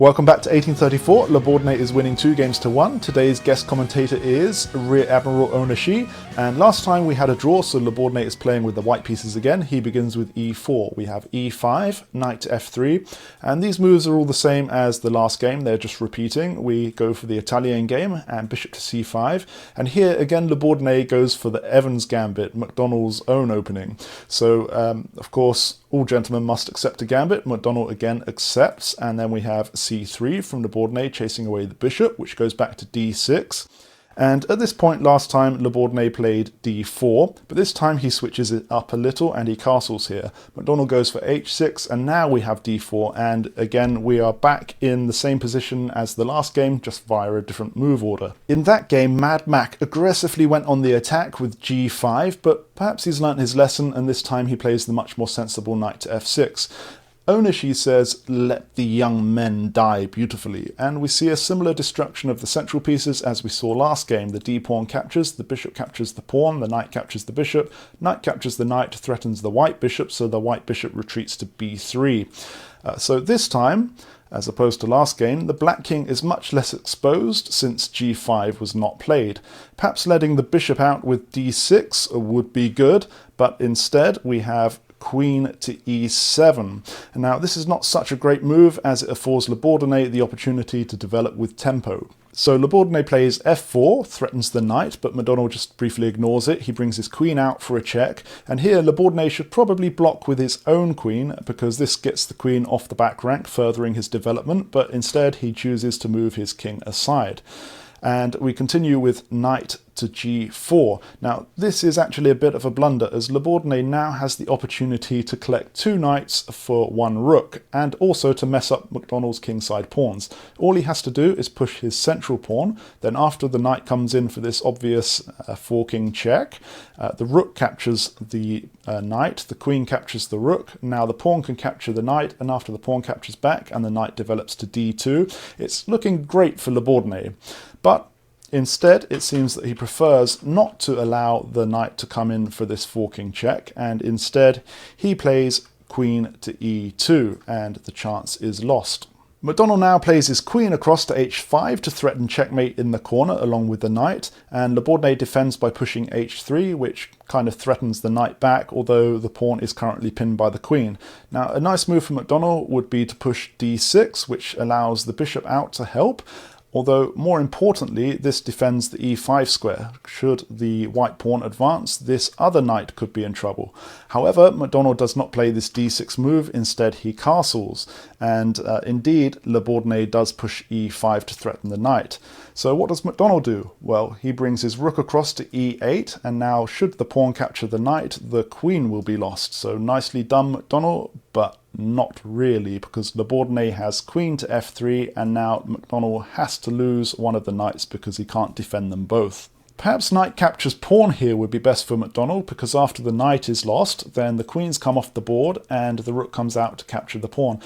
Welcome back to 1834. Le Bourdonnais is winning 2-1. Today's guest commentator is Rear Admiral Oshimi, and last time we had a draw, so Le Bourdonnais is playing with the white pieces again. He begins with e4. We have e5, knight to f3, and these moves are all the same as the last game. They're just repeating. We go for the Italian game and bishop to c5, and here again Le Bourdonnais goes for the Evans Gambit, McDonnell's own opening. So of course all gentlemen must accept a gambit. McDonnell again accepts, and then we have c3 from Le Bourdonnais chasing away the bishop, which goes back to d6. And at this point last time Le Bourdonnais played d4, but this time he switches it up a little and he castles here. McDonnell goes for h6, and now we have d4, and again we are back in the same position as the last game, just via a different move order. In that game Mad Mac aggressively went on the attack with g5, but perhaps he's learnt his lesson and this time he plays the much more sensible knight to f6. Oshimi says, "Let the young men die beautifully," and we see a similar destruction of the central pieces as we saw last game. The d-pawn captures, the bishop captures the pawn, the knight captures the bishop, knight captures the knight, threatens the white bishop, so the white bishop retreats to b3. So this time, as opposed to last game, the black king is much less exposed since g5 was not played. Perhaps letting the bishop out with d6 would be good, but instead we have queen to e7. And now this is not such a great move as it affords Le Bourdonnais the opportunity to develop with tempo. So Le Bourdonnais plays f4, threatens the knight, but McDonnell just briefly ignores it. He brings his queen out for a check, and here Le Bourdonnais should probably block with his own queen, because this gets the queen off the back rank, furthering his development, but instead he chooses to move his king aside. And we continue with knight to g4. Now this is actually a bit of a blunder, as Le Bourdonnais now has the opportunity to collect 2 knights for 1 rook, and also to mess up McDonnell's kingside pawns. All he has to do is push his central pawn, then after the knight comes in for this obvious 4-king check, the rook captures the knight, the queen captures the rook, now the pawn can capture the knight, and after the pawn captures back and the knight develops to d2, it's looking great for Le Bourdonnais. But instead, it seems that he prefers not to allow the knight to come in for this 4-king check, and instead he plays queen to e2, and the chance is lost. McDonnell now plays his queen across to h5 to threaten checkmate in the corner along with the knight, and Le Bourdonnais defends by pushing h3, which kind of threatens the knight back, although the pawn is currently pinned by the queen. Now a nice move for McDonnell would be to push d6, which allows the bishop out to help, although more importantly this defends the e5 square. Should the white pawn advance, this other knight could be in trouble. However, McDonnell does not play this d6 move, instead he castles, and indeed Le Bourdonnais does push e5 to threaten the knight. So what does McDonnell do? Well, he brings his rook across to e8, and now should the pawn capture the knight, the queen will be lost. So nicely done McDonnell, but not really, because Le Bourdonnais has queen to f3, and now McDonnell has to lose one of the knights because he can't defend them both. Perhaps knight captures pawn here would be best for McDonnell, because after the knight is lost, then the queens come off the board and the rook comes out to capture the pawn.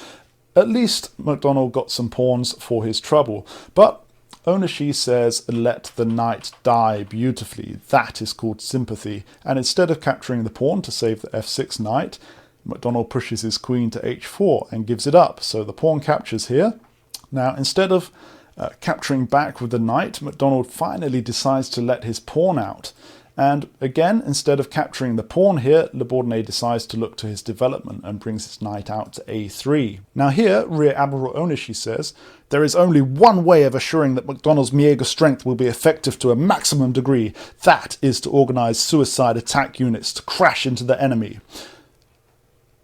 At least McDonnell got some pawns for his trouble, but Oshimi says, "Let the knight die beautifully." That is called sympathy, and instead of capturing the pawn to save the f6 knight, McDonnell pushes his queen to h4 and gives it up, so the pawn captures here. Now instead of capturing back with the knight, McDonnell finally decides to let his pawn out. And again, instead of capturing the pawn here, Le Bourdonnais decides to look to his development and brings his knight out to a3. Now here, Rear Admiral Oshimi says, "There is only one way of assuring that McDonnell's Miega strength will be effective to a maximum degree. That is to organize suicide attack units to crash into the enemy."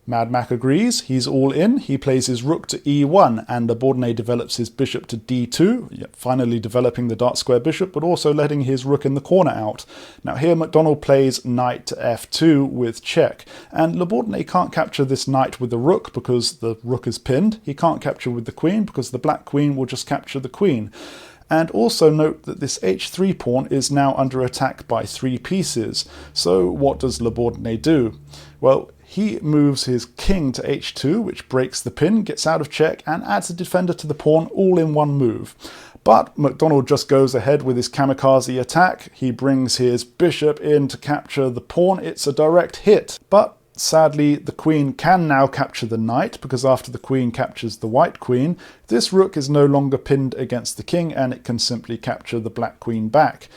Mad Mac agrees, he's all in, he plays his rook to e1, and Le Bourdonnais develops his bishop to d2, finally developing the dark square bishop, but also letting his rook in the corner out. Now here McDonnell plays knight to f2 with check, and Le Bourdonnais can't capture this knight with the rook because the rook is pinned, he can't capture with the queen because the black queen will just capture the queen. And also note that this h3 pawn is now under attack by 3 pieces. So what does Le Bourdonnais do? Well, he moves his king to h2, which breaks the pin, gets out of check, and adds a defender to the pawn all in one move. But McDonnell just goes ahead with his kamikaze attack. He brings his bishop in to capture the pawn. It's a direct hit. But Sadly, the queen can now capture the knight, because after the queen captures the white queen, this rook is no longer pinned against the king and it can simply capture the black queen back.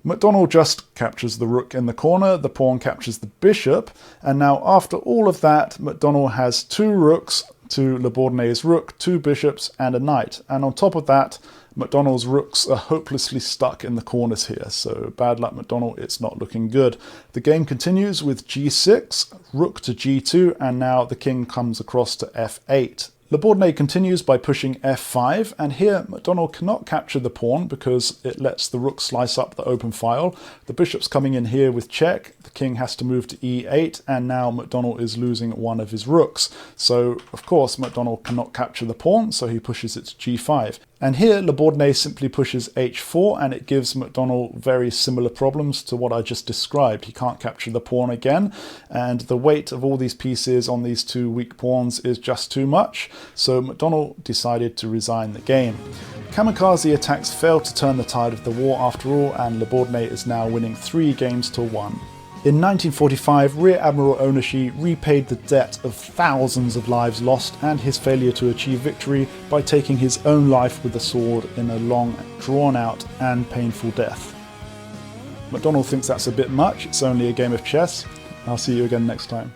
McDonnell just captures the rook in the corner, the pawn captures the bishop, and now after all of that, McDonnell has 2 rooks to Le Bourdonnais' rook, 2 bishops and a knight. And on top of that, McDonnell's rooks are hopelessly stuck in the corners here, so bad luck McDonnell, it's not looking good. The game continues with g6, rook to g2, and now the king comes across to f8. Le Bourdonnais continues by pushing f5, and here McDonnell cannot capture the pawn because it lets the rook slice up the open file. The bishop's coming in here with check, the king has to move to e8, and now McDonnell is losing one of his rooks. So, of course, McDonnell cannot capture the pawn, so he pushes it to g5. And here, Le Bourdonnais simply pushes h4, and it gives McDonnell very similar problems to what I just described. He can't capture the pawn again, and the weight of all these pieces on these 2 weak pawns is just too much, so McDonnell decided to resign the game. Kamikaze attacks failed to turn the tide of the war after all, and Le Bourdonnais is now winning 3 games to 1. In 1945, Rear Admiral Oshimi repaid the debt of thousands of lives lost and his failure to achieve victory by taking his own life with a sword in a long, drawn-out and painful death. McDonnell thinks that's a bit much, it's only a game of chess. I'll see you again next time.